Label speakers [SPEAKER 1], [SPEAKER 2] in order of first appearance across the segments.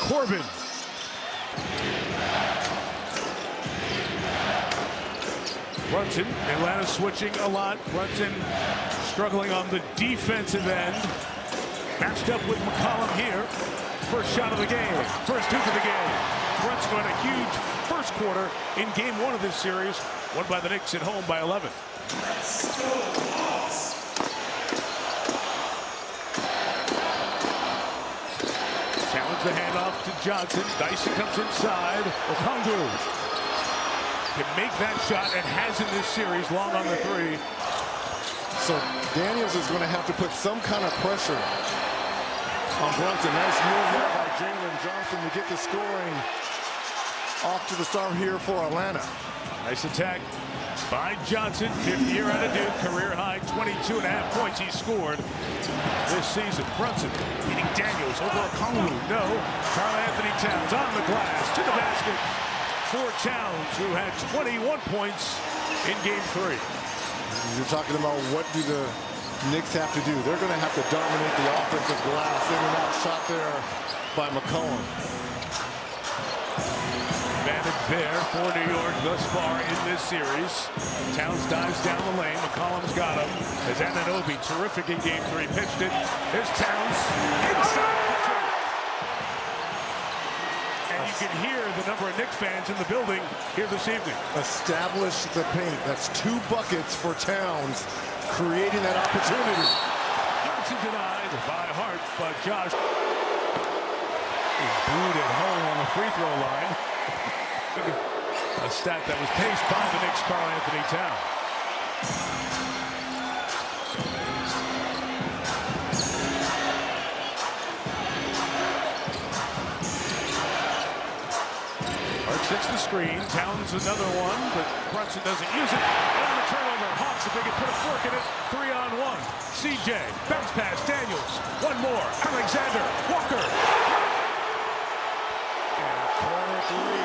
[SPEAKER 1] Corbin. Brunson, Atlanta switching a lot. Brunson struggling on the defensive end. Matched up with McCollum here. First shot of the game. First hoop of the game. Brunson had a huge first quarter in game one of this series. Won by the Knicks at home by 11. Challenge the handoff to Johnson. Dyson comes inside. Okongwu can make that shot and has in this series, long on the three.
[SPEAKER 2] So Daniels is going to have to put some kind of pressure on Brunson. Nice move there by Jalen Johnson to get the scoring off to the start here for Atlanta.
[SPEAKER 1] Nice attack by Johnson, fifth year out of Duke, career high 22.5 points he scored this season. Brunson beating Daniels over Okongwu. No. Karl Anthony Towns on the glass to the basket for Towns, who had 21 points in game three.
[SPEAKER 2] You're talking about what do the Knicks have to do. They're going to have to dominate the offensive glass. In and out shot there by McCollum.
[SPEAKER 1] Advantage there for New York thus far in this series. Towns dives down the lane. McCollum's got him. As Anunoby, terrific in game three, pitched it. Here's Towns inside the two. And you can hear the number of Knicks fans in the building here this evening.
[SPEAKER 2] Establish the paint. That's 2 buckets for Towns, creating that opportunity.
[SPEAKER 1] Johnson denied by Hart, but Josh is booed at home on the free throw line. A stat that was paced by the Knicks' Karl Anthony Towns. Hart sets the screen. Towns another one, but Brunson doesn't use it. And on the turnover, Hawks, if they can put a fork in it, 3-on-1. CJ, bounce pass, Daniels. One more, Alexander Walker.
[SPEAKER 2] And a corner three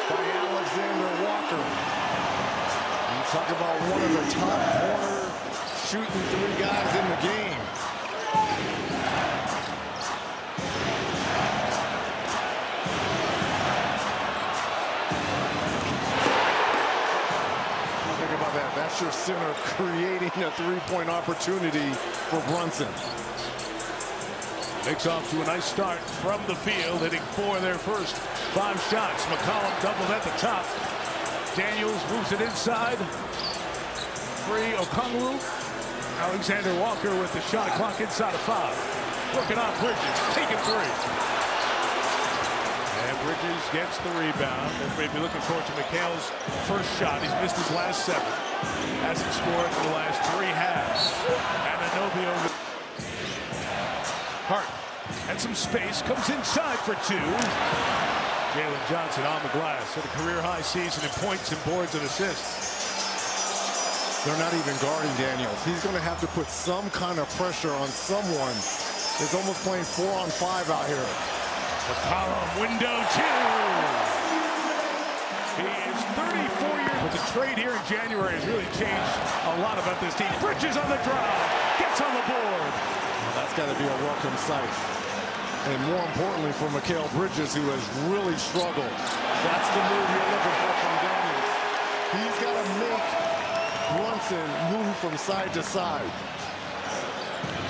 [SPEAKER 2] by Alexander Walker. You talk about one of the top corner shooting 3 guys in the game. Think about that. That's your center creating a 3-point opportunity for Brunson.
[SPEAKER 1] Knicks off to a nice start from the field, hitting 4 of their first 5 shots. McCollum doubled at the top. Daniels moves it inside. Free Okongwu. Alexander Walker with the shot clock inside of 5. Working on Bridges, taking 3. And Bridges gets the rebound. Everybody be looking forward to McHale's first shot. He's missed his last 7. Hasn't scored in the last 3 halves. Anunoby over. Hart and some space, comes inside for 2. Jalen Johnson on the glass at a career-high season in points and boards and assists.
[SPEAKER 2] They're not even guarding Daniels. He's going to have to put some kind of pressure on someone. He's almost playing 4-on-5 out here.
[SPEAKER 1] McCollum, window 2. He is 34 years. But the trade here in January has really changed a lot about this team. Bridges on the drive, gets on the board.
[SPEAKER 2] That's got to be a welcome sight. And more importantly for Mikal Bridges, who has really struggled. That's the move you're looking for from Daniels. He's got to make Brunson move from side to side.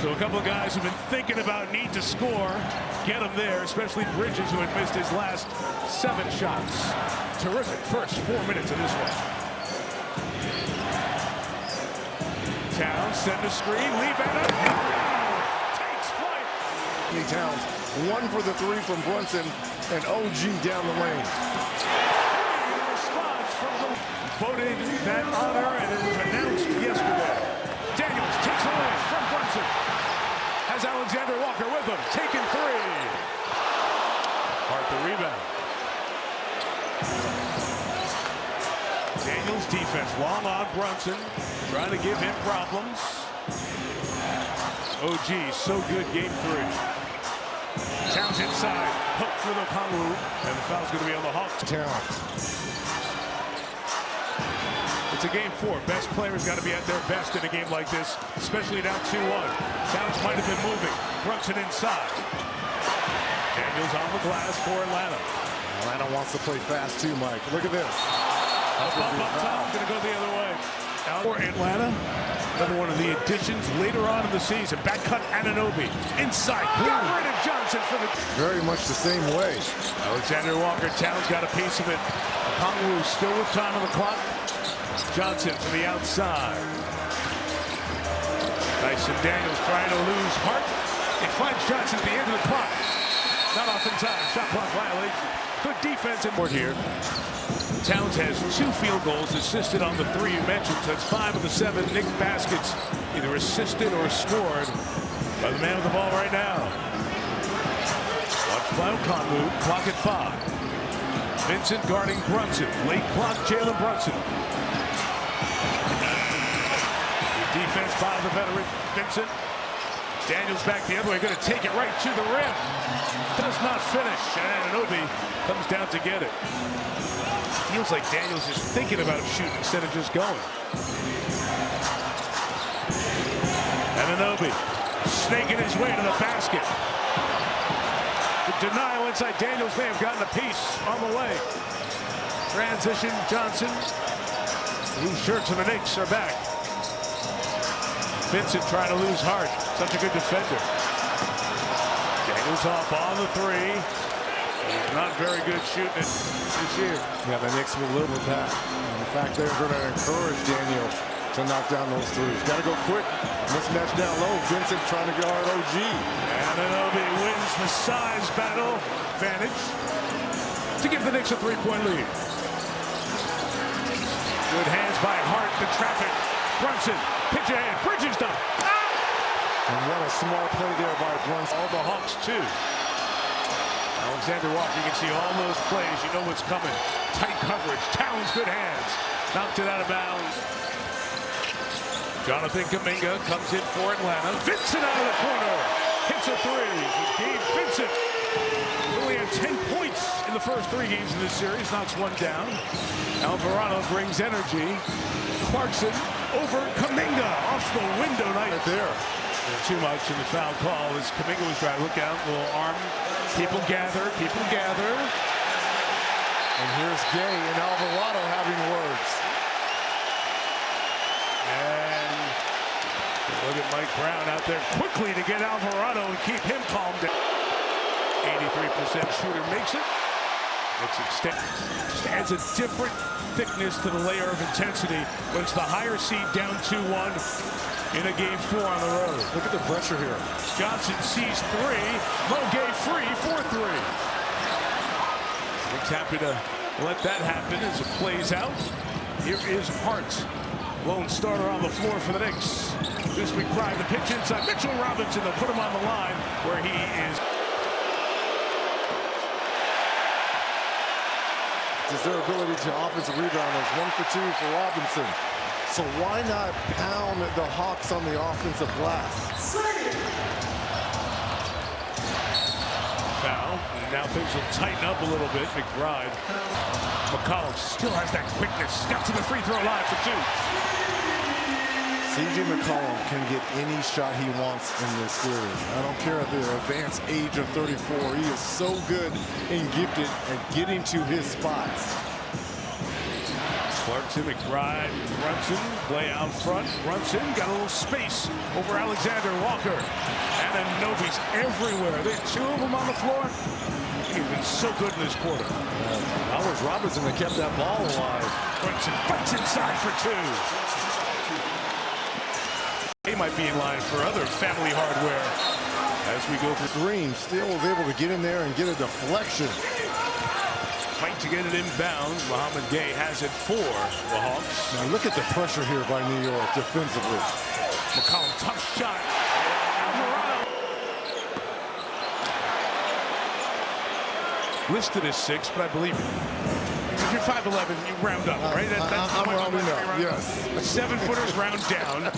[SPEAKER 1] So a couple of guys who've been thinking about need to score, get him there, especially Bridges, who had missed his last 7 shots. Terrific first 4 minutes of this one. Towns send a screen, leave it up. Takes flight.
[SPEAKER 2] Towns, 1 for the 3 from Brunson, and OG down the lane.
[SPEAKER 1] Response from the voted that honor, and it was announced yesterday. Daniels takes away from Brunson. Has Alexander Walker with him, taking 3. Hart the rebound. Daniels defense long on Brunson, trying to give him problems. OG so good game 3. Towns inside, hooked with Okongwu, and the foul's going to be on the Hawks.
[SPEAKER 2] Towns.
[SPEAKER 1] It's a game 4. Best players got to be at their best in a game like this, especially down 2-1. Towns might have been moving. Brunson inside. Daniels on the glass for Atlanta.
[SPEAKER 2] Atlanta wants to play fast too, Mike. Look at this.
[SPEAKER 1] Up top, going to go the other way. Out for Atlanta. Another one of the additions later on in the season. Back cut Anunoby. Inside. Got rid of Johnson for the...
[SPEAKER 2] Very much the same way.
[SPEAKER 1] Alexander Walker, Towns got a piece of it. Kongwu still with time on the clock. Johnson from the outside. Dyson Daniels trying to lose Hart. It finds Johnson at the end of the clock. Not off in time. Shot clock violation. Good defense in board here. Towns has 2 field goals assisted on the 3 you mentioned. So that's 5 of the 7 Knicks baskets either assisted or scored by the man with the ball right now. Watch by Kongwu. Clock at 5. Vincent guarding Brunson. Late clock, Jalen Brunson. Good defense by the veteran Vincent. Daniels back the other way, going to take it right to the rim. Does not finish, and Anunoby comes down to get it. Feels like Daniels is thinking about shooting instead of just going. Anunoby snaking his way to the basket. The denial inside. Daniels may have gotten a piece on the way. Transition, Johnson. Blue shirts of the Knicks are back. Vincent trying to lose Hart. Such a good defender. Daniels off on the 3. He's not very good shooting it this year.
[SPEAKER 2] Yeah, the Knicks will live with that. And in fact, they're going to encourage Daniel to knock down those 3s. Got to go quick. Mismatch down low. Vincent trying to guard OG.
[SPEAKER 1] Anunoby wins the size battle. Advantage to give the Knicks a 3-point lead. Good hands by Hart. The traffic. Brunson. Pitch ahead. Bridges done.
[SPEAKER 2] And what a small play there by Brunson.
[SPEAKER 1] All the Hawks, too. Alexander Walker, you can see all those plays. You know what's coming. Tight coverage. Towns, good hands. Knocked it out of bounds. Jonathan Kuminga comes in for Atlanta. Vincent out of the corner. Hits a 3. Gabe Vincent only had 10 points in the first 3 games of this series. Knocks one down. Alvarado brings energy. Clarkson over Kuminga. Off the window night there. Too much in the foul call as Kuminga was trying to look out. Little arm. People gather. People gather.
[SPEAKER 2] And here's Gay and Alvarado having words.
[SPEAKER 1] And look at Mike Brown out there quickly to get Alvarado and keep him calmed down. 83% shooter makes it. It's extended. Just adds a different thickness to the layer of intensity when it's the higher seed down 2-1 in a game 4 on the road.
[SPEAKER 2] Look at the pressure here.
[SPEAKER 1] Johnson sees 3. Moget free for 3. Nick's happy to let that happen as it plays out. Here is Hart. Lone starter on the floor for the Knicks. This week, Pride, the pitch inside. Mitchell Robinson, they'll put him on the line where he is.
[SPEAKER 2] It's their ability to offensive rebound. It's 1 for 2 for Robinson. So why not pound the Hawks on the offensive glass?
[SPEAKER 1] Foul. And now things will tighten up a little bit. McBride. McCollum still has that quickness. Got to the free throw line for 2.
[SPEAKER 2] C.J. McCollum can get any shot he wants in this series. I don't care at the advanced age of 34. He is so good and gifted at getting to his spots.
[SPEAKER 1] Clarkson, McBride, Brunson, play out front. Brunson got a little space over Alexander Walker. Anunoby's everywhere. There's 2 of them on the floor. He's been so good in this quarter.
[SPEAKER 2] That was Robinson that kept that ball alive.
[SPEAKER 1] Brunson fights inside for 2. He might be in line for other family hardware as we go through.
[SPEAKER 2] Green still was able to get in there and get a deflection.
[SPEAKER 1] Fight to get it inbounds. Mohamed Gay has it for the Hawks.
[SPEAKER 2] Now look at the pressure here by New York defensively.
[SPEAKER 1] McCollum, tough shot. Alvarado. Listed as 6, but I believe it. If you're 5'11", you round up, right? That's
[SPEAKER 2] I'm rounding up, yes.
[SPEAKER 1] 7-footers round down.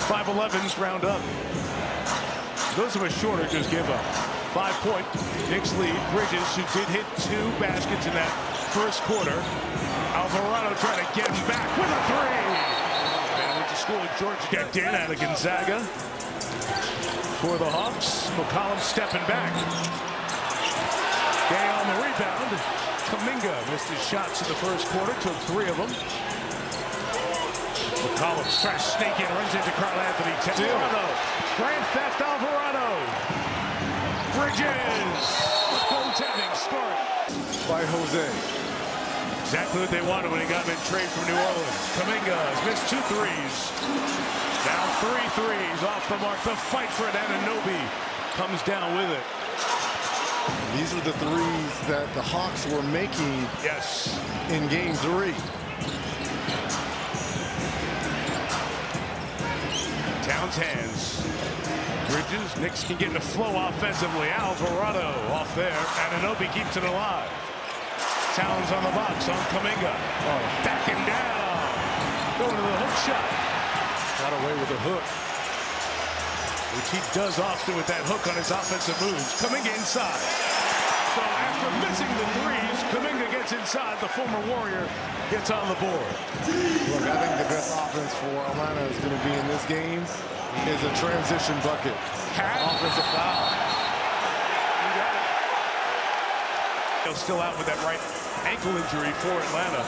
[SPEAKER 1] 5'11s round up. Those of us shorter just give up. 5-point Knicks lead. Bridges, who did hit 2 baskets in that first quarter. Alvarado trying to get him back with a three. And went to school at Georgia. Checked in out of Gonzaga. For the Hawks, McCollum stepping back. Gay on the rebound. Kuminga missed his shots in the first quarter, took 3 of them. McCollum tries to sneak in, runs into Carl Anthony. Alvarado. Grand Theft Alvarado. Bridges. Goaltending scored
[SPEAKER 2] by Jose.
[SPEAKER 1] Exactly what they wanted when he got him in trade from New Orleans. Kuminga has missed 2 threes. Now 3 threes off the mark. The fight for it. Anunoby comes down with it.
[SPEAKER 2] These are the threes that the Hawks were making in game 3.
[SPEAKER 1] Towns hands. Bridges. Knicks can get in the flow offensively. Alvarado off there. Anunoby keeps it alive. Towns on the box on Kuminga. Backing down. Going to the hook shot.
[SPEAKER 2] Got away with a hook.
[SPEAKER 1] Which he does often with that hook on his offensive moves. Kuminga inside. So after missing the threes, Kuminga gets inside. The former Warrior gets on the board.
[SPEAKER 2] Look, I think the best offense for Atlanta is going to be in this game is a transition bucket. Offensive foul.
[SPEAKER 1] You got it. They're still out with that right ankle injury for Atlanta.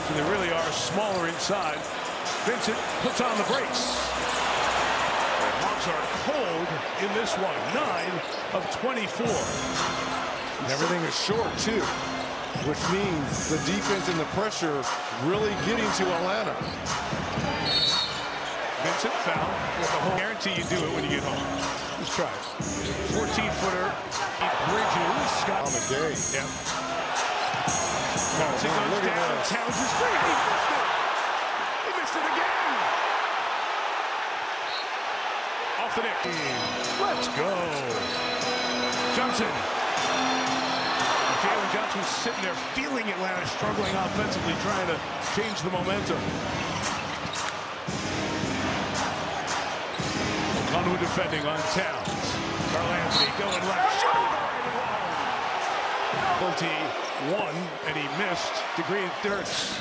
[SPEAKER 1] So they really are smaller inside. Vincent puts on the brakes. The Hawks are cold in this one. 9 of 24.
[SPEAKER 2] And everything is short, too, which means the defense and the pressure really getting to Atlanta.
[SPEAKER 1] Vincent foul with the whole guarantee you do it when you get home. Let's try it. 14-footer. Bridges. Scott
[SPEAKER 2] On the day.
[SPEAKER 1] Yep. Johnson goes down. Towns is free. He missed it. He missed it again. Off the net. Let's go. Johnson. Jalen Johnson was sitting there feeling Atlanta struggling offensively, trying to change the momentum. Conway defending on Towns. Carl Anthony going left. Penalty 1, and he missed. Degree of Dirks.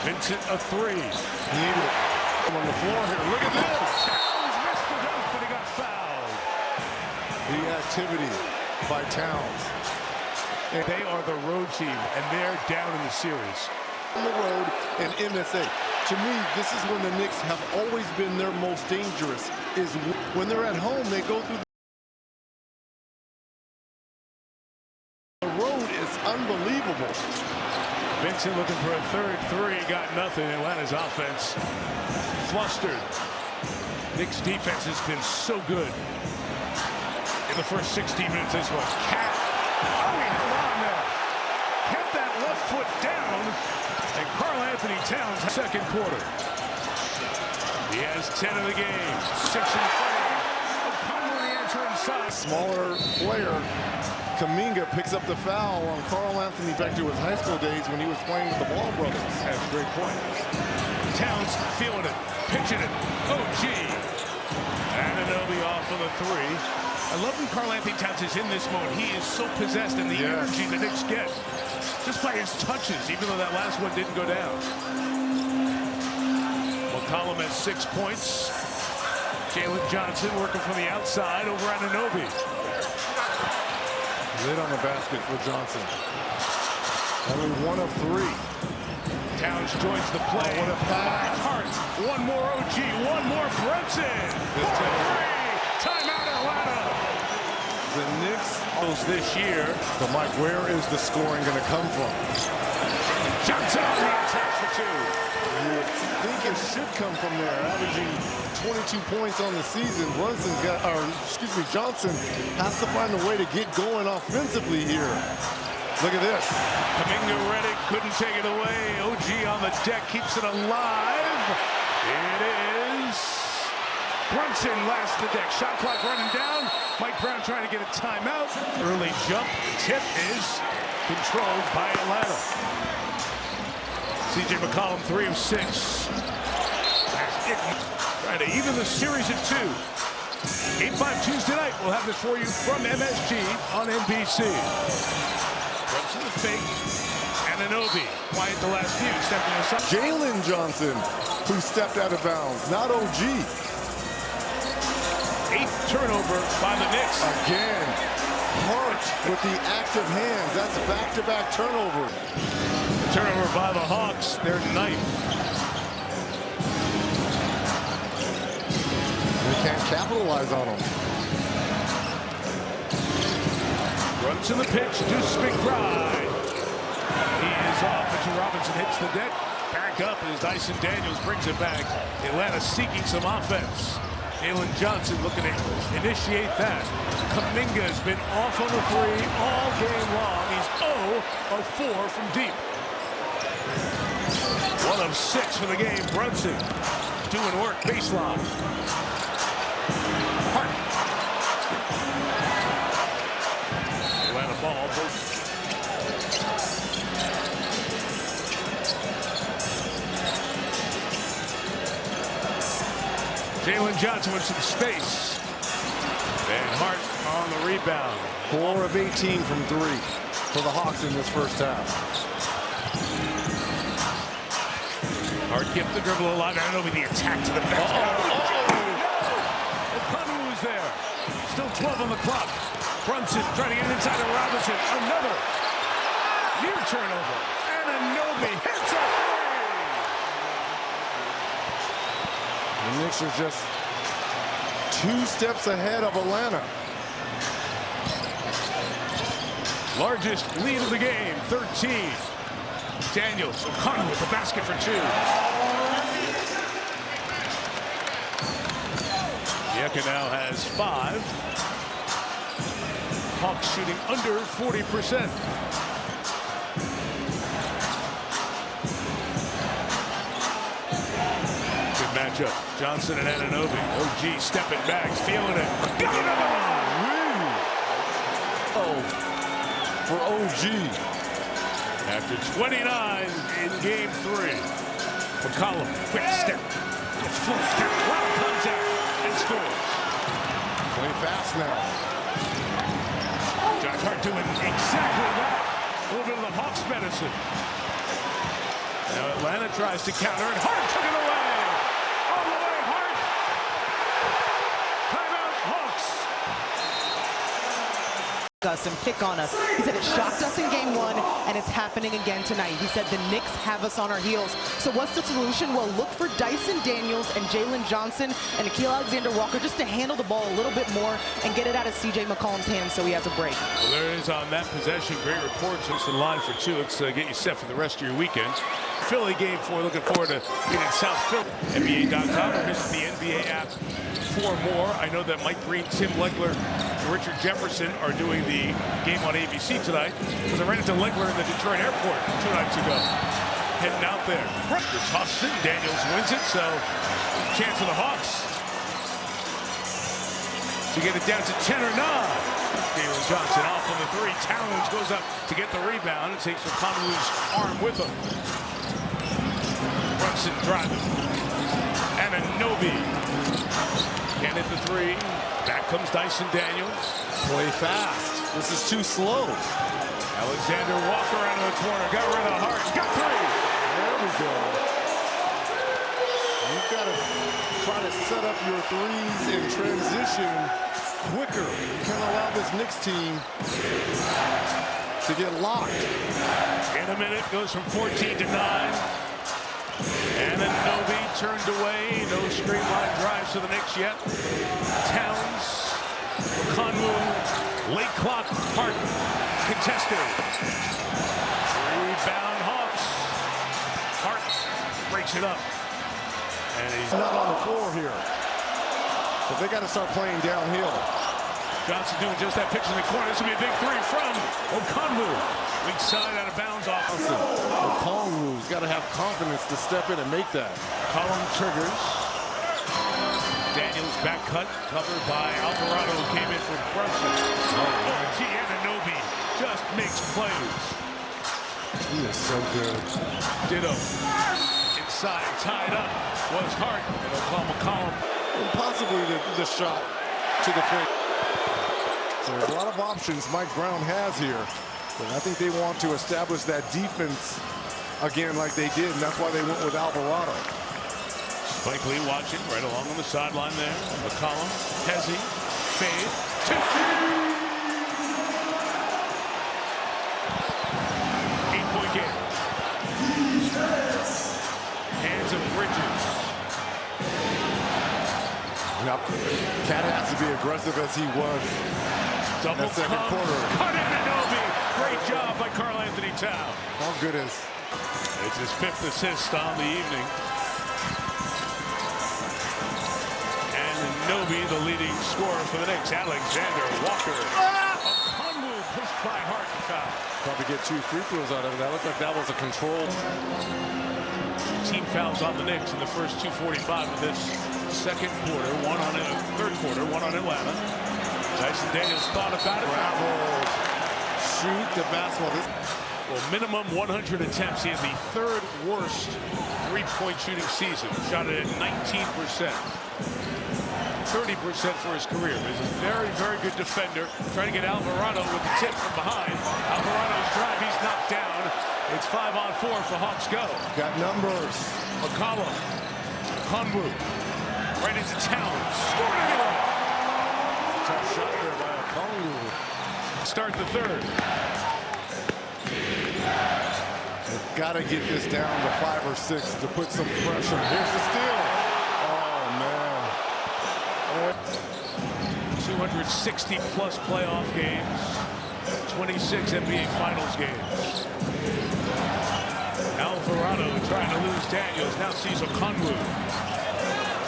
[SPEAKER 1] Vincent a 3.
[SPEAKER 2] Needed. On the floor here. Look at this.
[SPEAKER 1] Towns missed the dunk, but he got fouled.
[SPEAKER 2] The activity by Towns.
[SPEAKER 1] And they are the road team, and they're down in the series.
[SPEAKER 2] On the road and MSA. To me, this is when the Knicks have always been their most dangerous, is when they're at home, they go through the road. Is unbelievable.
[SPEAKER 1] Vincent looking for a third 3, got nothing. Atlanta's offense flustered. Knicks defense has been so good in the first 16 minutes. This one, Cat. Oh, he held on there. Kept that left foot down. And Carl Anthony Towns, second quarter. He has 10 of the game. 6 in front. O'Connor the answer inside.
[SPEAKER 2] Smaller player. Kuminga picks up the foul on Carl Anthony back to his high school days when he was playing with the Ball brothers.
[SPEAKER 1] That's a great point. Towns feeling it, pitching it. OG. Anunoby off of the 3. I love when Carl Anthony Towns is in this mode. He is so possessed in the energy the Knicks get. Just by his touches, even though that last one didn't go down. McCollum has 6 points. Jalen Johnson working from the outside over Anunoby.
[SPEAKER 2] Lid on the basket for Johnson. Only 1 of 3.
[SPEAKER 1] Towns joins the play.
[SPEAKER 2] What a pass.
[SPEAKER 1] Hart. 1 more OG. 1 more Brunson. Timeout Atlanta.
[SPEAKER 2] The Knicks
[SPEAKER 1] this year.
[SPEAKER 2] But Mike, where is the scoring going to come from?
[SPEAKER 1] Johnson on the attack for 2.
[SPEAKER 2] You think it should come from there, averaging 22 points on the season. Johnson has to find a way to get going offensively here. Look at this.
[SPEAKER 1] Kuminga Reddick couldn't take it away. OG on the deck keeps it alive. It is Brunson last the deck. Shot clock running down. Mike Brown trying to get a timeout. Early jump. Tip is controlled by Atlanta. C.J. McCollum 3 of 6. Trying to even the series at 2. 8-5 Tuesday night. We'll have this for you from MSG on NBC. Brunson the fake. Anunoby, quiet the last few, stepping aside.
[SPEAKER 2] Jalen Johnson, who stepped out of bounds, not OG.
[SPEAKER 1] 8th turnover by the Knicks.
[SPEAKER 2] Again, Hart with the active hands. That's back-to-back turnover.
[SPEAKER 1] Turnover by the Hawks, their 9th.
[SPEAKER 2] They can't capitalize on them.
[SPEAKER 1] Runs in the pitch, Deuce McBride. He is off, Mitchell Robinson hits the deck. Back up as Dyson Daniels brings it back. Atlanta seeking some offense. Jalen Johnson looking to initiate that. Kuminga has been off on the 3 all game long. He's 0 of 4 from deep. 1 of 6 for the game. Brunson doing work, baseline. Hart. Atlanta ball. Jalen Johnson with some space. And Hart on the rebound.
[SPEAKER 2] 4 of 18 from 3 for the Hawks in this first half.
[SPEAKER 1] Hart kept the dribble alive. I don't know the attack to the basket. O'Connor was there. Still 12 on the clock. Brunson trying to get it inside of Robinson. Another near turnover. Anunoby hits a three.
[SPEAKER 2] The Knicks are just 2 steps ahead of Atlanta.
[SPEAKER 1] Largest lead of the game, 13. Daniels, O'Connor with the basket for 2. Yeka now has 5. Hawks shooting under 40%. Good matchup. Johnson and Anunoby. OG stepping back, feeling it. Got another one!
[SPEAKER 2] Oh, for OG.
[SPEAKER 1] After 29 in game 3. McCollum, quick step. Floats down, wild contact, and scores.
[SPEAKER 2] Play fast now.
[SPEAKER 1] Josh Hart doing exactly that. A little bit of the Hawks medicine. Now Atlanta tries to counter, and Hart took it away. All the way, Hart. Timeout, Hawks.
[SPEAKER 3] Us and pick on us. He said it shocked us in game 1 and it's happening again tonight. He said the Knicks have us on our heels. So what's the solution? Well, look for Dyson Daniels and Jalen Johnson and Nickeil Alexander-Walker just to handle the ball a little bit more and get it out of CJ McCollum's hands so he has a break.
[SPEAKER 1] Well, there is on that possession. Great reports. It's the line for 2. Let's get you set for the rest of your weekend. Philly game 4. Looking forward to being in South Philly. NBA.com or visit the NBA app for more. I know that Mike Green, Tim Legler, and Richard Jefferson are doing the game on ABC tonight because I ran into Legler in the Detroit airport 2 nights ago. Heading out there. It's Huston. Daniels wins it, so chance for the Hawks to get it down to 10 or 9. Jalen Johnson off on the 3. Towns goes up to get the rebound and takes O'Connor's arm with him. Brunson driving. Anunoby can't hit the 3. Back comes Dyson Daniels.
[SPEAKER 2] Play fast. This is too slow.
[SPEAKER 1] Alexander Walker out of the corner. Got rid of Hart. Got 3.
[SPEAKER 2] There we go. You've got to try to set up your 3s in transition quicker. You can't allow this Knicks team to get locked.
[SPEAKER 1] In a minute, goes from 14 to 9. Anunoby turned away. No straight line drives to the Knicks yet. Towns, Conwu, late clock, Hart contested. Rebound Hawks. Hart breaks it up. And he's
[SPEAKER 2] Not on the floor here. But they got to start playing downhill.
[SPEAKER 1] Johnson doing just that. Pitch in the corner. This will be a big 3 from O'Conwu. Weak side out of bounds off.
[SPEAKER 2] O'Conwu's got to have confidence to step in and make that.
[SPEAKER 1] Column triggers. Daniels back cut, covered by Alvarado, who came in for Brunson. Anunoby just makes plays.
[SPEAKER 2] He is so good.
[SPEAKER 1] Ditto. Inside, tied up, was Hart. And McCollum.
[SPEAKER 2] And possibly the shot to the face. So there's a lot of options Mike Brown has here. But I think they want to establish that defense again like they did, and that's why they went with Alvarado.
[SPEAKER 1] Spike Lee watching right along on the sideline there. McCollum, Hezzy, fade, 2. 8-point game. Hands of Bridges.
[SPEAKER 2] Now, Cat has to be aggressive as he was in
[SPEAKER 1] Double
[SPEAKER 2] that second quarter.
[SPEAKER 1] Cut in Anunoby. Great job by Karl Anthony Towns.
[SPEAKER 2] How good is?
[SPEAKER 1] It's his 5th assist on the evening. And Anunoby, the leading scorer for the Knicks. Alexander Walker. Okongwu pushed by Hart and foul.
[SPEAKER 2] Probably get 2 free throws out of it. That looked like that was a control.
[SPEAKER 1] Team fouls on the Knicks in the first 2:45 of this second quarter. Third quarter, one on Atlanta. Dyson Daniels thought about it.
[SPEAKER 2] Travels. Shoot the basketball.
[SPEAKER 1] Well, minimum 100 attempts. He had the 3rd worst three-point shooting season. Shot it at 19%. 30% for his career. He's a very, very good defender. Trying to get Alvarado with the tip from behind. Alvarado's drive, he's knocked down. It's 5-on-4 for Hawks go.
[SPEAKER 2] Got numbers.
[SPEAKER 1] McCollum. Okongwu. Right into Towns. Scored anyway.
[SPEAKER 2] Tough shot there by Okongwu.
[SPEAKER 1] Start the 3rd.
[SPEAKER 2] They've got to get this down to 5 or 6 to put some pressure. Here's the steal. Oh, man.
[SPEAKER 1] 260-plus playoff games. 26 NBA Finals games. Alvarado trying to lose Daniels. Now sees Okongwu.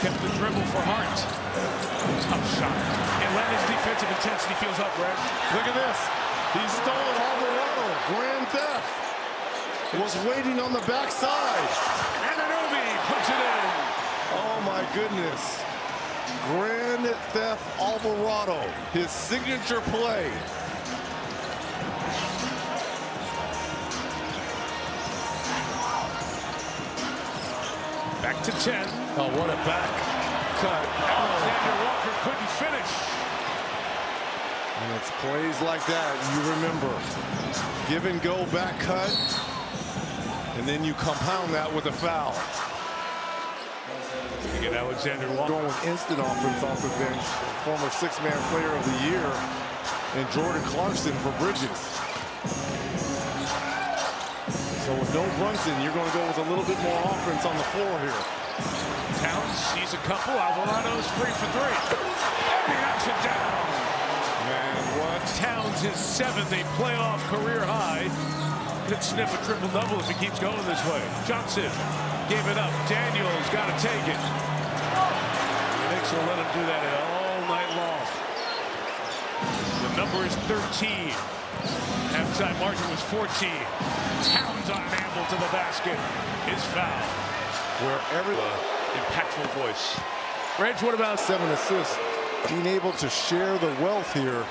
[SPEAKER 1] Kept the dribble for Hart. Tough shot. Atlanta's defensive intensity feels up, Greg.
[SPEAKER 2] Look at this. He stole Alvarado. Grand theft. Was waiting on the backside.
[SPEAKER 1] Anunoby puts it in.
[SPEAKER 2] Oh, my goodness. Grand theft Alvarado. His signature play.
[SPEAKER 1] Back to 10.
[SPEAKER 2] Oh, what a back cut.
[SPEAKER 1] Alexander Walker couldn't finish.
[SPEAKER 2] And it's plays like that you remember. Give and go back cut. And then you compound that with a foul.
[SPEAKER 1] You get Alexander Walker.
[SPEAKER 2] Going with instant offense off the bench. Former 6-man player of the year. And Jordan Clarkson for Bridges. So with no Brunson, you're going to go with a little bit more offense on the floor here.
[SPEAKER 1] Towns sees a couple. Alvarado's free for 3. And he knocks it down.
[SPEAKER 2] Man, what?
[SPEAKER 1] Towns his 7th, a playoff career high. Could sniff a triple-double if he keeps going this way. Johnson gave it up. Daniels got to take it. The Knicks will let him do that all night long. The number is 13. Halftime margin was 14. Towns unable to the basket. His foul.
[SPEAKER 2] Wherever
[SPEAKER 1] Impactful voice. Reg, what about
[SPEAKER 2] 7 assists? Being able to share the wealth here.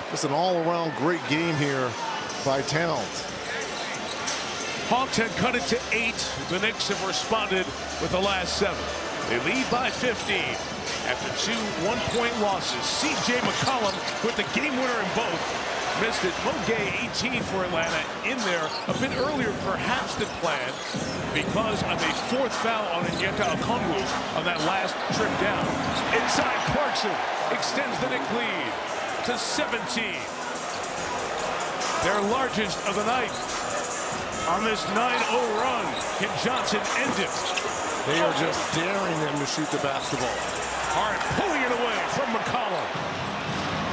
[SPEAKER 2] Just an all-around great game here by Towns.
[SPEAKER 1] Hawks had cut it to 8. The Knicks have responded with the last 7. They lead by 15 after 2 one-point losses. C.J. McCollum with the game winner in both. Missed it. Mo Gay, 18 for Atlanta, in there a bit earlier perhaps than planned because of a 4th foul on Onyeka Okongwu on that last trip down. Inside, Clarkson extends the Knicks lead to 17. Their largest of the night. On this 9-0 run, can Johnson end it?
[SPEAKER 2] They are just daring them to shoot the basketball.
[SPEAKER 1] Hart pulling it away from McCollum.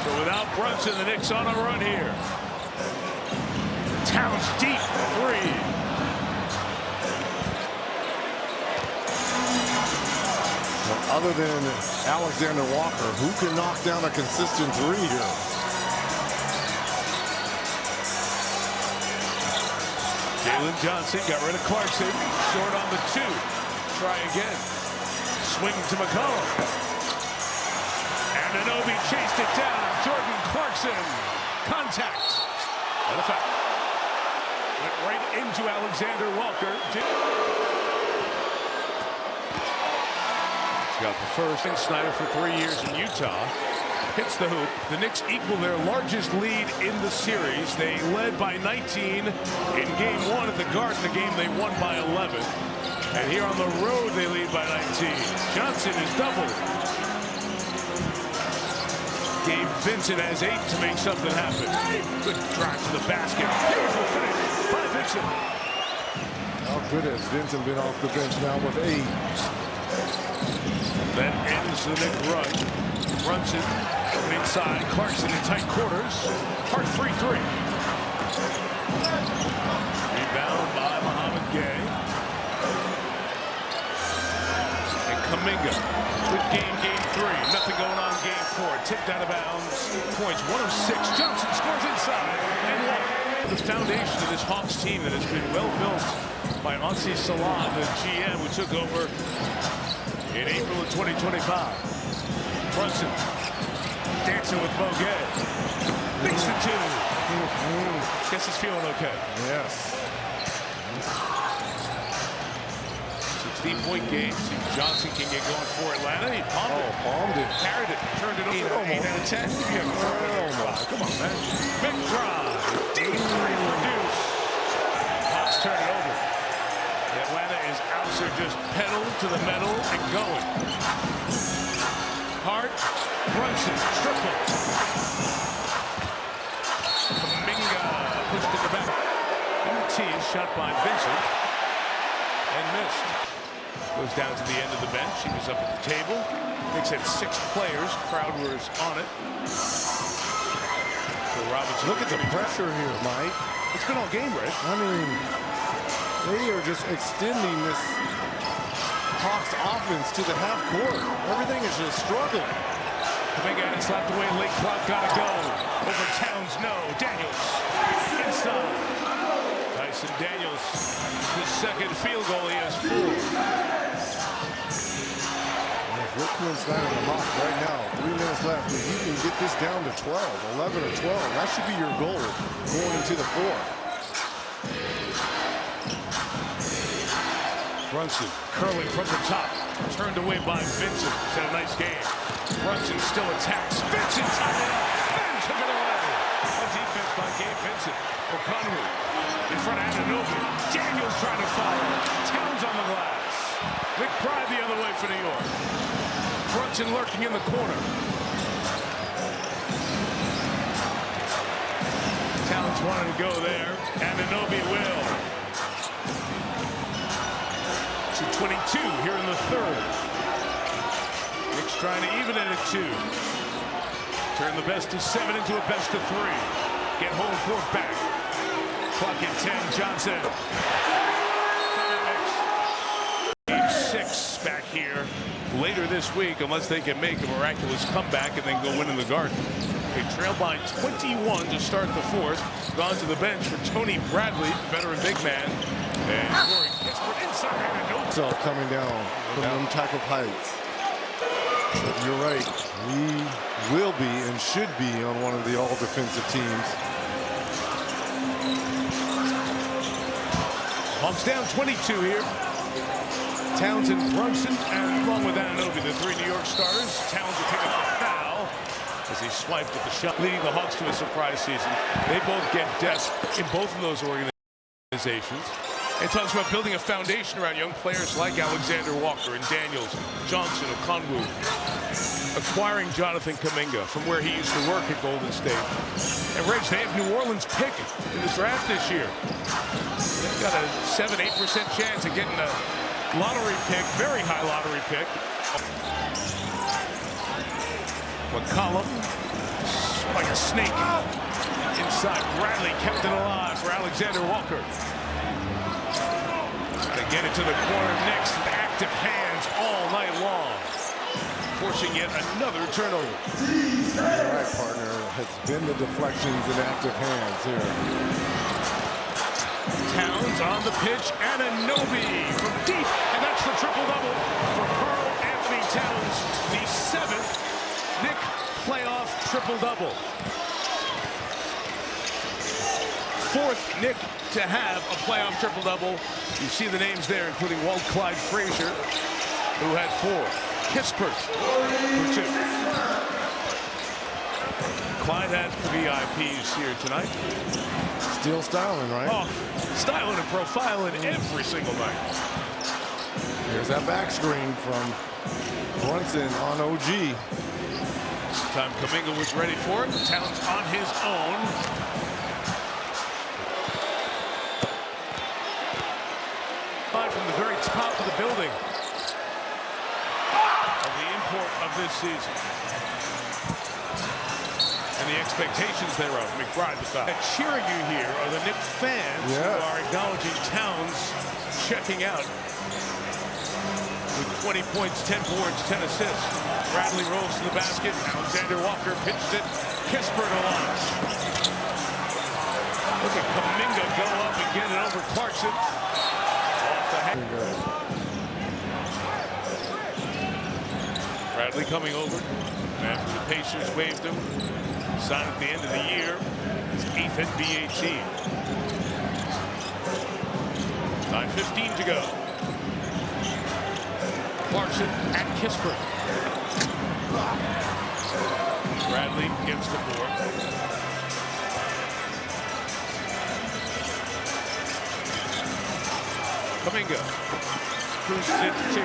[SPEAKER 1] So without Brunson, the Knicks on a run here. Towns deep, 3.
[SPEAKER 2] Well, other than Alexander Walker, who can knock down a consistent 3 here?
[SPEAKER 1] Jalen Johnson got rid of Clarkson. Short on the 2. Try again. Swing to McCollum. And Anunoby chased it down. Jordan Clarkson. Contact. And a foul. Went right into Alexander Walker. He's got the first. Snyder for 3 years in Utah. hits the hoop. The Knicks equal their largest lead in the series. They led by 19 in game 1 at the Garden. The game they won by 11. And here on the road, they lead by 19. Johnson is doubled. Gabe Vincent has 8 to make something happen. Good drive to the basket. Beautiful finish by Vincent.
[SPEAKER 2] How good has Vincent been off the bench now with 8?
[SPEAKER 1] That ends the Knicks run. Brunson inside. Clarkson in tight quarters. Hart free 3. Rebound by Muhammad Gay. And Kuminga. Good game 3. Nothing going on game 4. Tipped out of bounds. Points 106. Johnson scores inside. And 1. The foundation of this Hawks team that has been well built by Onsi Salah, the GM, who took over in April of 2025. Brunson dancing with Boguet. Makes the 2. Guess he's feeling okay.
[SPEAKER 2] Yes.
[SPEAKER 1] 16-point game. See Johnson can get going for Atlanta. He palmed it. Carried it. Turned it over. 8 out of 10. Come on, man. Big drive. Deep 3 for Deuce. Hawks turn it over. Atlanta is out. They're just pedal to the metal and going. Hart. Brunson. Triple. Kuminga pushed to the back. MT shot by Vincent. And missed. Goes down to the end of the bench. He was up at the table. Knicks had 6 players. Crowd was on it. So Robinson.
[SPEAKER 2] Look at the pressure here, Mike.
[SPEAKER 1] It's been all game, Red.
[SPEAKER 2] I mean, they are just extending this Hawks offense to the half court. Everything is just struggling.
[SPEAKER 1] Kuminga had it slapped away. Late clock. Gotta go. Over Towns. No. Daniels. Inside. Dyson Daniels. His second field goal. He has 4.
[SPEAKER 2] If you're coinciding on the box right now, 3 minutes left, if you can get this down to 12, 11 or 12, that should be your goal going into the 4th.
[SPEAKER 1] Brunson curling from the top. Turned away by Vincent. He's had a nice game. Brunson still attacks. Vincent tied it up. Ben took it away. A defense by Gabe Vincent. O'Connor in front of Anunoby. Daniels trying to follow. Towns on the glass. McBride the other way for New York. Brunson lurking in the corner. Towns wanted to go there. Anunoby will. 2:22 here in the 3rd. Knicks trying to even it at 2. Turn the best of 7 into a best of 3. Get home court back. Clock at 10. Johnson. Game 6 back here later this week, unless they can make a miraculous comeback and then go win in the Garden. They trail by 21 to start the 4th. Gone to the bench for Tony Bradley, veteran big man. And Corey Kispert inside Anunoby.
[SPEAKER 2] So coming down from them type of heights. You're right. We will be and should be on one of the all-defensive teams.
[SPEAKER 1] Hawks down 22 here. Townsend, Brunson, and along with Anunoby, the 3 New York starters. Townsend picking up a foul as he swiped at the shot, leading the Hawks to a surprise season. They both get depth in both of those organizations. It talks about building a foundation around young players like Alexander Walker and Daniels, Johnson, Okongwu. Acquiring Jonathan Kuminga from where he used to work at Golden State. And Reg, they have New Orleans pick in this draft this year. They've got a 7-8% chance of getting a lottery pick, very high lottery pick. McCollum, like a snake. Inside, Bradley kept it alive for Alexander Walker. They get it to the corner. Knicks with active hands all night long, forcing yet another turnover.
[SPEAKER 2] You're right, partner. It's been the deflections and active hands here.
[SPEAKER 1] Towns on the pitch, Anunoby from deep, and that's the triple-double for Karl Anthony Towns, the 7th Knick playoff triple-double. 4th Knick to have a playoff triple-double. You see the names there, including Walt Clyde Frazier, who had 4. Kispert for 2. Clyde had VIPs here tonight.
[SPEAKER 2] Still styling, right?
[SPEAKER 1] Oh, styling and profiling every single night.
[SPEAKER 2] Here's that back screen from Brunson on OG.
[SPEAKER 1] This time Kuminga was ready for it. Towns on his own. From the very top of the building of the import of this season. And the expectations thereof. McBride the foul. Cheering you here are the Knicks fans who are acknowledging Towns checking out with 20 points, 10 boards, 10 assists. Bradley rolls to the basket. Alexander Walker pitches it. Kispert along. Look at Kuminga go up and get it over Clarkson. Bradley coming over after the Pacers waived him. Signed at the end of the year. His 8th NBA team. 9:15 to go. Clarkson and Kispert. Bradley gets the board. Kuminga cruises it to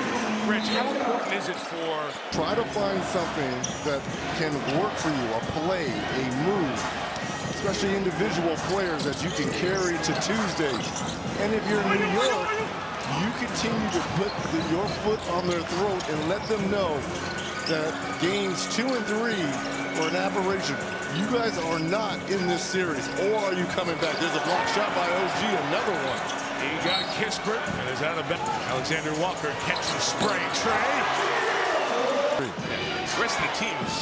[SPEAKER 1] Rich. How important is it for...
[SPEAKER 2] Try to find something that can work for you, a play, a move, especially individual players that you can carry to Tuesday. And if you're in New York, you continue to put your foot on their throat and let them know that games 2 and 3 were an aberration. You guys are not in this series, or are you coming back? There's a block shot by OG, another one.
[SPEAKER 1] He got Kispert and is out of bed. Alexander Walker catching spray tray. The rest of the team is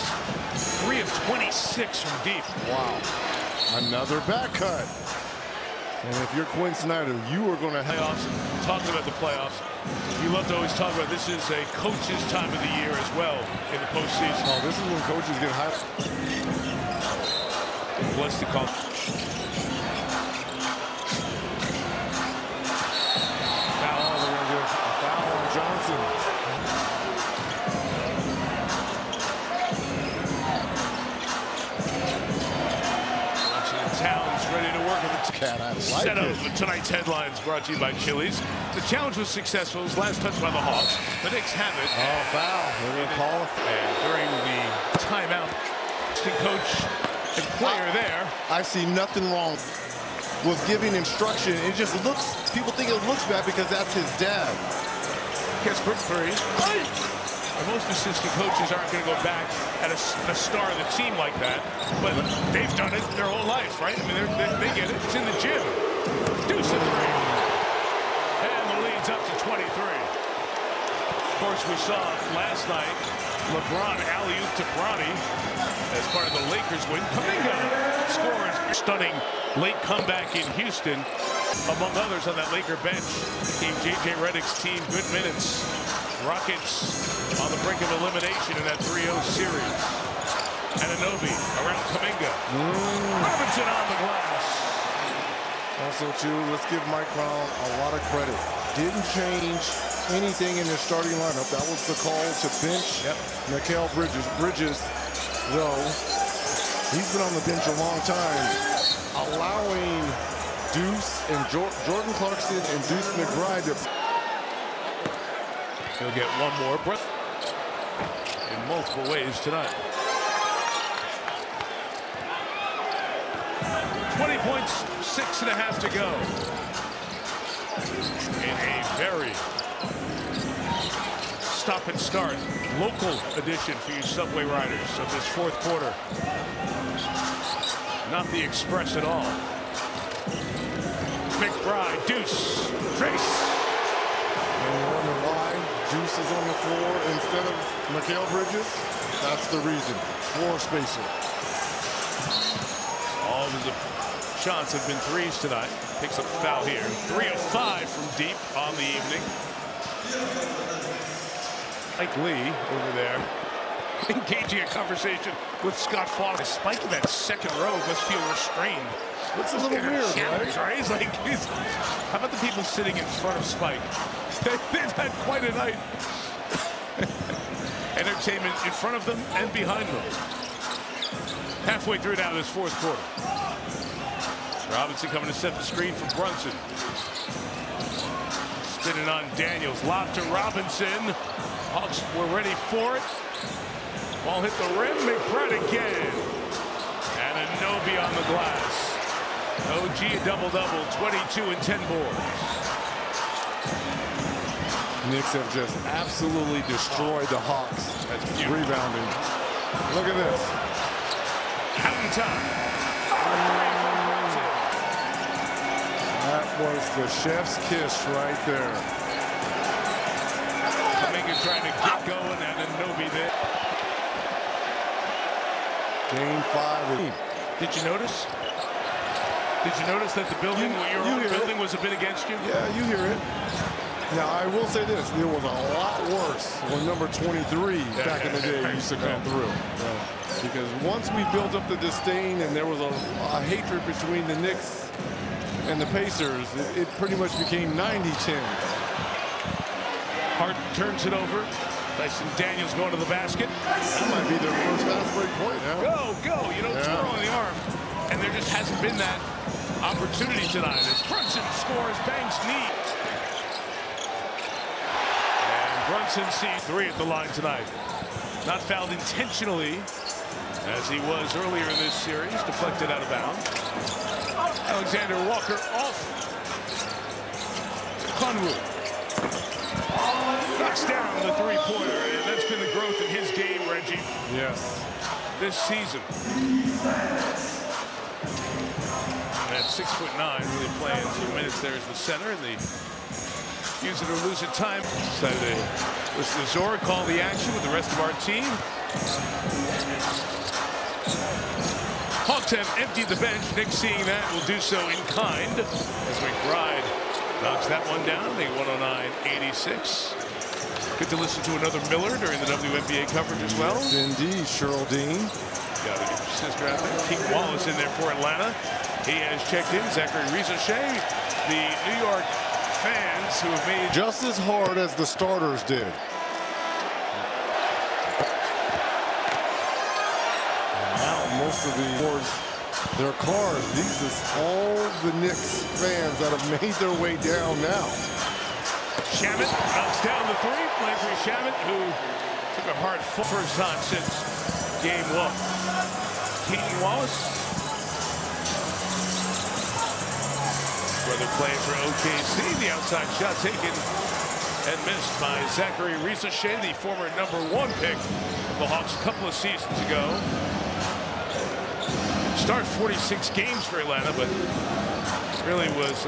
[SPEAKER 1] 3 of 26 from deep.
[SPEAKER 2] Wow. Another back cut. And if you're Quinn Snyder, you are going to have...
[SPEAKER 1] Playoffs, talking about the playoffs. You love to always talk about this is a coach's time of the year as well in the postseason.
[SPEAKER 2] Oh, this is when coaches get high.
[SPEAKER 1] What's the call?
[SPEAKER 2] Foul on Johnson.
[SPEAKER 1] Towns ready to work on the
[SPEAKER 2] set
[SPEAKER 1] of tonight's headlines brought to you by Chili's. The challenge was successful. It was last touch by the Hawks. The Knicks have it.
[SPEAKER 2] Oh, foul. They're going to call it.
[SPEAKER 1] And during the timeout, the coach and player there.
[SPEAKER 2] I see nothing wrong with giving instruction. It just looks, people think it looks bad because that's his dad.
[SPEAKER 1] Kispert three. And most assistant coaches aren't going to go back at a star of the team like that, but they've done it their whole life, right? I mean, they get it. It's in the gym. Deuce at three. And the lead's up to 23. Of course, we saw last night LeBron alley-oop to Bronny as part of the Lakers win. Kuminga scores. Stunning late comeback in Houston. Among others on that Laker bench came J.J. Redick's team. Good minutes. Rockets on the brink of elimination in that 3-0 series. Anunoby around Kuminga. Robinson on the glass.
[SPEAKER 2] Also, too, let's give Mike Brown a lot of credit. Didn't change anything in his starting lineup. That was the call to bench Mikal Bridges. Bridges, though, he's been on the bench a long time, allowing Deuce and Jordan Clarkson and Deuce McBride to...
[SPEAKER 1] He'll get one more breath in multiple ways tonight. 20 points, 6.5 to go. In a very stop and start local edition for you Subway riders of this fourth quarter. Not the Express at all. McBride, Deuce, Trace.
[SPEAKER 2] And you wonder why Deuce is on the floor instead of Mikal Bridges? That's the reason. Floor spacer.
[SPEAKER 1] All of his shots have been threes tonight. Picks up a foul here. 3 of 5 from deep on the evening. Mike Lee over there engaging a conversation with Scott Foster. Spike in that second row must feel restrained.
[SPEAKER 2] Looks a little weird,
[SPEAKER 1] right? He's like, how about the people sitting in front of Spike? They've had quite a night. Entertainment in front of them and behind them. Halfway through now this fourth quarter. Robinson coming to set the screen for Brunson. Spinning on Daniels. Lob to Robinson. Hawks were ready for it. Ball hit the rim. McBride again. And Anunoby on the glass. OG a double-double. 22 and 10 boards.
[SPEAKER 2] Knicks have just absolutely destroyed the Hawks.
[SPEAKER 1] That's beautiful.
[SPEAKER 2] Rebounding. Look at this.
[SPEAKER 1] Counting time.
[SPEAKER 2] That was the chef's kiss right there.
[SPEAKER 1] Kuminga trying to get going, and Anunoby there.
[SPEAKER 2] Game 5.
[SPEAKER 1] Did you notice? Did you notice that the building, your own building, was a bit against you?
[SPEAKER 2] Yeah, you hear it. Now, I will say this. It was a lot worse when number 23 back in the day used to come through. Because once we built up the disdain and there was a hatred between the Knicks and the Pacers, it pretty much became 90-10.
[SPEAKER 1] Harden turns it over. Dyson Daniels going to the basket.
[SPEAKER 2] That might be their first fast break point now.
[SPEAKER 1] Go. You don't twirl on the arm. And there just hasn't been that opportunity tonight as Brunson scores, banks knee. And Brunson sees 3 at the line tonight. Not fouled intentionally, as he was earlier in this series, deflected out of bounds. Alexander Walker off. Conwood knocks down the three-pointer, and that's been the growth in his game, Reggie.
[SPEAKER 2] Yes.
[SPEAKER 1] This season. And at 6'9", really playing 2 minutes there as the center, and they use it or lose it time. So they listen to Zora call the action with the rest of our team. Hawks have emptied the bench. Knicks seeing that will do so in kind as McBride knocks that one down. They 109-86. Good to listen to another Miller during the WNBA coverage as well.
[SPEAKER 2] Yes, indeed, Cheryl Dean.
[SPEAKER 1] Got to get your sister out there. Keith Wallace in there for Atlanta. He has checked in. Zachary Rizochet. The New York fans who have made
[SPEAKER 2] just as hard as the starters did. Most of the boards, their cars. These is all the Knicks fans that have made their way down now.
[SPEAKER 1] Shamet knocks down the 3. Landry Shamet, who took a hard first time since game 1. Keaton Wallace, brother playing for OKC. The outside shot taken and missed by Zachary Rizochet, the former #1 pick of the Hawks a couple of seasons ago. Start 46 games for Atlanta, but really was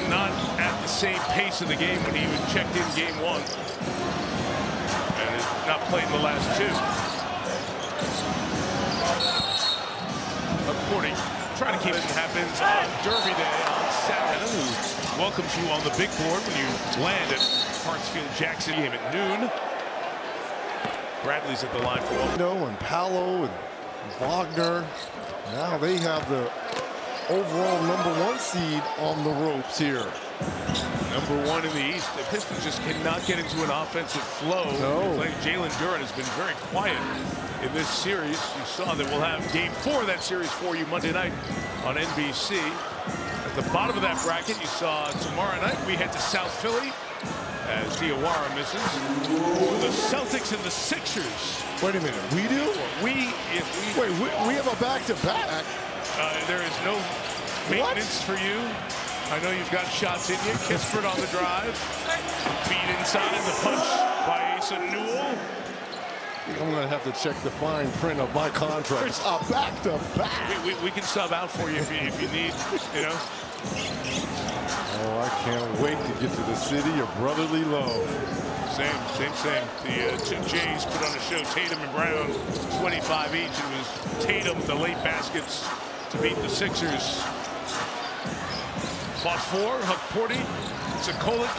[SPEAKER 1] not at the same pace of the game when he even checked in game 1. And has not played in the last 2. According, trying to keep it happens on Derby Day on Saturday. Who welcomes you on the big board when you land at Hartsfield Jackson game at noon. Bradley's at the line for one.
[SPEAKER 2] And Paolo and Wagner. Now they have the overall #1 seed on the ropes here.
[SPEAKER 1] #1 in the East. The Pistons just cannot get into an offensive flow.
[SPEAKER 2] No.
[SPEAKER 1] Jalen Duren has been very quiet in this series. You saw that we'll have game 4 of that series for you Monday night on NBC. At the bottom of that bracket, you saw tomorrow night we head to South Philly as Diawara misses. The Celtics and the Sixers.
[SPEAKER 2] Wait a minute, we do?
[SPEAKER 1] Wait,
[SPEAKER 2] we have a back-to-back.
[SPEAKER 1] There is no maintenance for you. I know you've got shots in you. Kispert on the drive. Feed inside, the punch by Asa Newell.
[SPEAKER 2] I'm going to have to check the fine print of my contract. A back-to-back.
[SPEAKER 1] We can sub out for you if you need, you know.
[SPEAKER 2] Oh, I can't wait to get to the city of brotherly love.
[SPEAKER 1] Same. The 2 Jays put on a show, Tatum and Brown, 25 each. It was Tatum, the late baskets to beat the Sixers. Fought 4, Huck Porty, Zakolik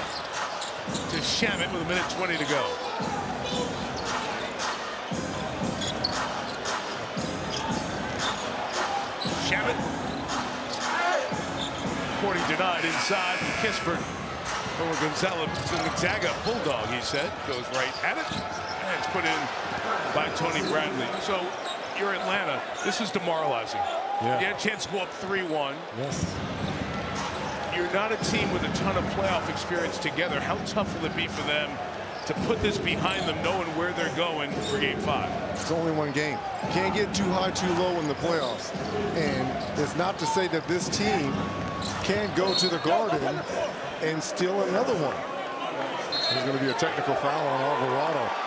[SPEAKER 1] to Shamet with 1:20 to go. Shamet. Porty denied inside from Kispert. Gonzaga Bulldog, he said, goes right at it, and it's put in by Tony Bradley. So you're Atlanta, this is demoralizing.
[SPEAKER 2] Yeah.
[SPEAKER 1] You had a chance to go up 3-1.
[SPEAKER 2] Yes.
[SPEAKER 1] You're not a team with a ton of playoff experience together. How tough will it be for them to put this behind them, knowing where they're going for Game 5?
[SPEAKER 2] It's only one game. Can't get too high, too low in the playoffs. And it's not to say that this team can't go to the Garden and steal another one. There's going to be a technical foul on Alvarado.